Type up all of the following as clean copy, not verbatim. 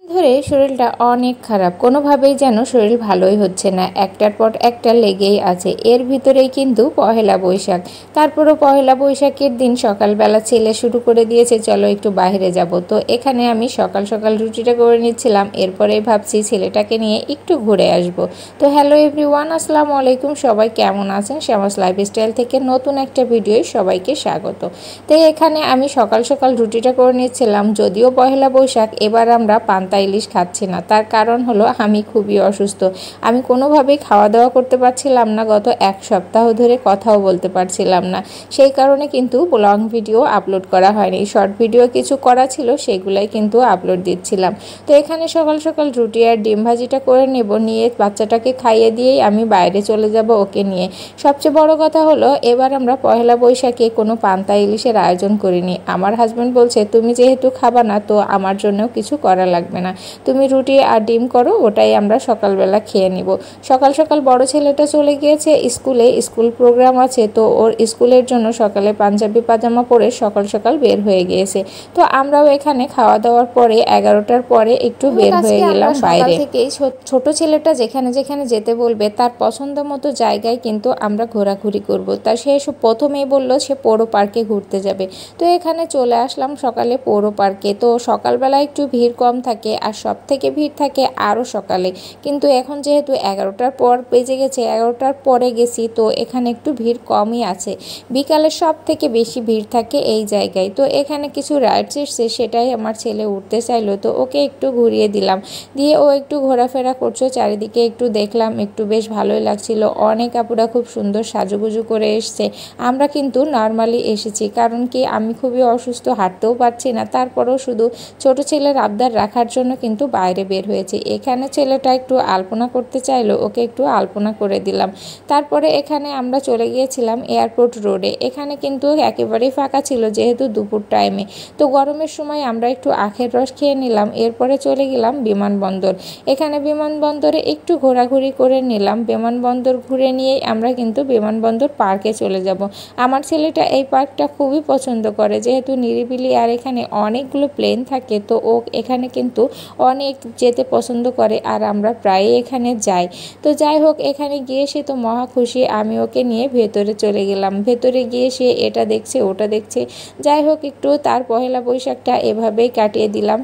ধরে শরীরটা অনেক খারাপ, কোনোভাবেই যেন শরীর ভালোই হচ্ছে না, একটার পর একটা লেগেই আছে। এর ভিতরেই কিন্তু পহেলা বৈশাখ। তারপরও পহেলা বৈশাখের দিন সকালবেলা ছেলে শুরু করে দিয়েছে চলো একটু বাইরে যাব। তো এখানে আমি সকাল সকাল রুটিটা করে নিচ্ছিলাম, এরপরেই ভাবছি ছেলেটাকে নিয়ে একটু ঘুরে আসব। তো হ্যালো এভরিওয়ান, আসসালামু আলাইকুম। সবাই কেমন আছেন? শ্যামাস লাইফস্টাইল থেকে নতুন একটা ভিডিওয় সবাইকে স্বাগত। তো এখানে আমি সকাল সকাল রুটিটা করে নিচ্ছিলাম। যদিও পহেলা বৈশাখ, এবার আমরা পান্তা ইলিশ খাচ্ছি না। তার কারণ হলো আমি খুবই অসুস্থ। আমি কোনোভাবেই খাওয়া দাওয়া করতে পারছিলাম না, গত এক সপ্তাহ ধরে কথাও বলতে পারছিলাম না। সেই কারণে কিন্তু লং ভিডিও আপলোড করা হয়নি, শর্ট ভিডিও কিছু করা ছিল সেগুলাই কিন্তু আপলোড দিচ্ছিলাম। তো এখানে সকাল সকাল রুটি আর ডিম ভাজিটা করে নেব, নিয়ে বাচ্চাটাকে খাইয়ে দিয়েই আমি বাইরে চলে যাব ওকে নিয়ে। সবচেয়ে বড় কথা হলো এবার আমরা পহেলা বৈশাখে কোনো পান্তা ইলিশের আয়োজন করিনি। আমার হাজব্যান্ড বলছে তুমি যেহেতু খাবা না তো আমার জন্যও কিছু করা লাগবে না, তুমি রুটি আর ডিম করো, ওটাই আমরা সকালবেলা খেয়ে নিব। সকাল সকাল বড় ছেলেটা চলে গিয়েছে স্কুলে, স্কুল প্রোগ্রাম আছে, তো ওর স্কুলের জন্য সকালে পাঞ্জাবি পাজামা পরে সকাল সকাল বের হয়ে গিয়েছে। তো আমরাও এখানে খাওয়া দাওয়ার পরে 11টার পরে একটু বের হয়ে গেলাম বাইরে থেকেই। ছোট ছেলেটা যেখানে যেখানে যেতে বলবে তার পছন্দ মতো জায়গায় কিন্তু আমরা ঘোরাঘুরি করব। তা সে প্রথমেই বলল সে পৌর পার্কে ঘুরতে যাবে। তো এখানে চলে আসলাম সকালে পৌর পার্কে। তো সকালবেলা একটু ভিড় কম থাকে, আর সব থেকে ভিড় থাকে আরও সকালে। কিন্তু এখন যেহেতু 11টার পর বেজে গেছে, 11টার পরে গেছি, তো এখানে একটু ভিড় কমই আছে। বিকালে সব থেকে বেশি ভিড় থাকে এই জায়গায়। তো এখানে কিছু রাইডস এসছে, সেটাই আমার ছেলে উঠতে চাইলো, তো ওকে একটু ঘুরিয়ে দিলাম। দিয়ে ও একটু ঘোরাফেরা করছো, চারিদিকে একটু দেখলাম, একটু বেশ ভালোই লাগছিল। অনেক আপুরা খুব সুন্দর সাজুগুজু করে এসছে। আমরা কিন্তু নর্মালি এসেছি, কারণ কি আমি খুবই অসুস্থ, হাঁটতেও পারছি না। তারপরেও শুধু ছোট ছেলের আবদার রাখার জন্য কিন্তু বাইরে বের হয়েছে। এখানে ছেলেটা একটু আলপনা করতে চাইলো, ওকে একটু আলপনা করে দিলাম। তারপরে এখানে আমরা চলে গিয়েছিলাম এয়ারপোর্ট রোডে। এখানে কিন্তু একেবারেই ফাঁকা ছিল যেহেতু দুপুর টাইমে। তো গরমের সময় আমরা একটু আখের রস খেয়ে নিলাম, এরপরে চলে গেলাম বিমানবন্দর। এখানে বিমানবন্দরে একটু ঘোরাঘুরি করে নিলাম। বিমানবন্দর ঘুরে নিয়েই আমরা কিন্তু বিমানবন্দর পার্কে চলে যাব। আমার ছেলেটা এই পার্কটা খুবই পছন্দ করে, যেহেতু নিরিবিলি আর এখানে অনেকগুলো প্লেন থাকে, তো ও এখানে কিন্তু অনেক যেতে পছন্দ করে, আর আমরা প্রায়ই এখানে যাই। তো যাই হোক, এখানে গিয়ে সে তো মহা খুশি। আমি ওকে নিয়ে ভেতরে চলে গেলাম। ভেতরে গিয়ে সে এটা দেখছে ওটা দেখছে। যাই হোক, একটু তার পহেলা বৈশাখটা এভাবেই কাটিয়ে দিলাম।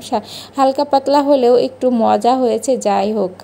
হালকা পাতলা হলেও একটু মজা হয়েছে। যাই হোক,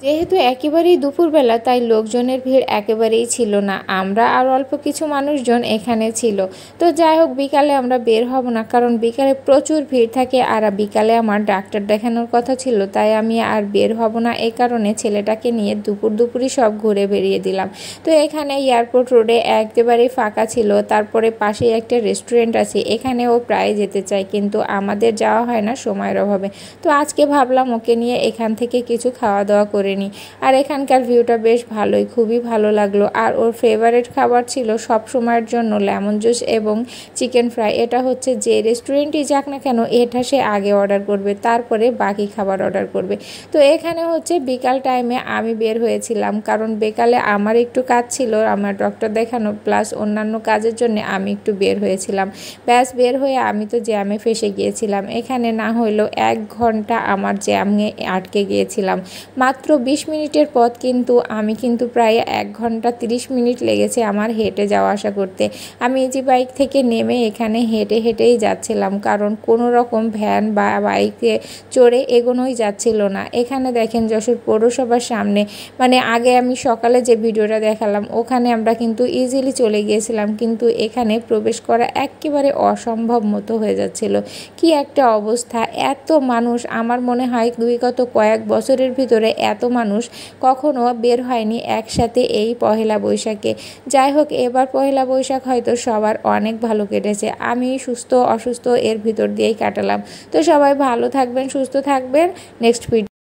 যেহেতু একেবারেই দুপুরবেলা, তাই লোকজনের ভিড় একেবারেই ছিল না। আমরা আর অল্প কিছু মানুষজন এখানে ছিল। তো যাই হোক, বিকালে আমরা বের হব না, কারণ বিকালে প্রচুর ভিড় থাকে, আর বিকালে আমার ডাক্তার দেখানোর কথা ছিল, তাই আমি আর বের হব না। এই কারণে ছেলেটাকে নিয়ে দুপুরই সব ঘুরে বেরিয়ে দিলাম। তো এখানে এয়ারপোর্ট রোডে একেবারেই ফাঁকা ছিল। তারপরে পাশেই একটা রেস্টুরেন্ট আছে, এখানেও প্রায় যেতে চাই, কিন্তু আমাদের যাওয়া হয় না সময়ের অভাবে। তো আজকে ভাবলাম ওকে নিয়ে এখান থেকে কিছু খাওয়া দাওয়া করে নিই। আর এখানকার ভিউটা বেশ ভালোই, খুবই ভালো লাগলো। আর ওর ফেভারিট খাবার ছিল সব সময়ের জন্য লেমন জুস এবং চিকেন ফ্রাই। এটা হচ্ছে যে রেস্টুরেন্টই যাক না কেন, এটা সে আগে অর্ডার করবে, তারপরে বাকি খাবার অর্ডার করবে। তো এখানে হচ্ছে বিকাল টাইমে আমি বের হয়েছিলাম, কারণ বিকালে আমার একটু কাজ ছিল, আমার ডক্টর দেখানো প্লাস অন্যান্য কাজের জন্য আমি একটু বের হয়েছিলাম। ব্যাস, বের হয়ে আমি তো জ্যামে ফেসে গিয়েছিলাম। এখানে না হইলেও 1 ঘন্টা আমার জ্যামে আটকে গিয়েছিলাম। মাত্র 20 মিনিটের পথ, কিন্তু আমি কিন্তু প্রায় 1 ঘন্টা 30 মিনিট লেগেছে আমার হেঁটে যাওয়া আসা করতে। আমি ইজি বাইক থেকে নেমে এখানে হেঁটেই যাচ্ছিলাম, কারণ কোনো রকম ভ্যান বা বাইকে চড়ে এগোনোই যাচ্ছিল না। এখানে দেখেন যশোর পৌরসভার সামনে, মানে আগে আমি সকালে যে ভিডিওটা দেখালাম ওখানে আমরা কিন্তু ইজিলি চলে গিয়েছিলাম, কিন্তু এখানে প্রবেশ করা একেবারে অসম্ভব মতো হয়ে যাচ্ছিল। কি একটা অবস্থা, এত মানুষ! আমার মনে হয় বিগত কয়েক বছরের ভিতরে এত মানুষ কখনো বের হয়নি একসাথে এই পহেলা বৈশাখে। যাই হোক, এবার পহেলা বৈশাখ হয়তো সবার অনেক ভালো কেটেছে। আমি সুস্থ অসুস্থ এর ভিতর দিয়েই কাটালাম। তো সবাই ভালো থাকবেন, সুস্থ থাকবেন। Next video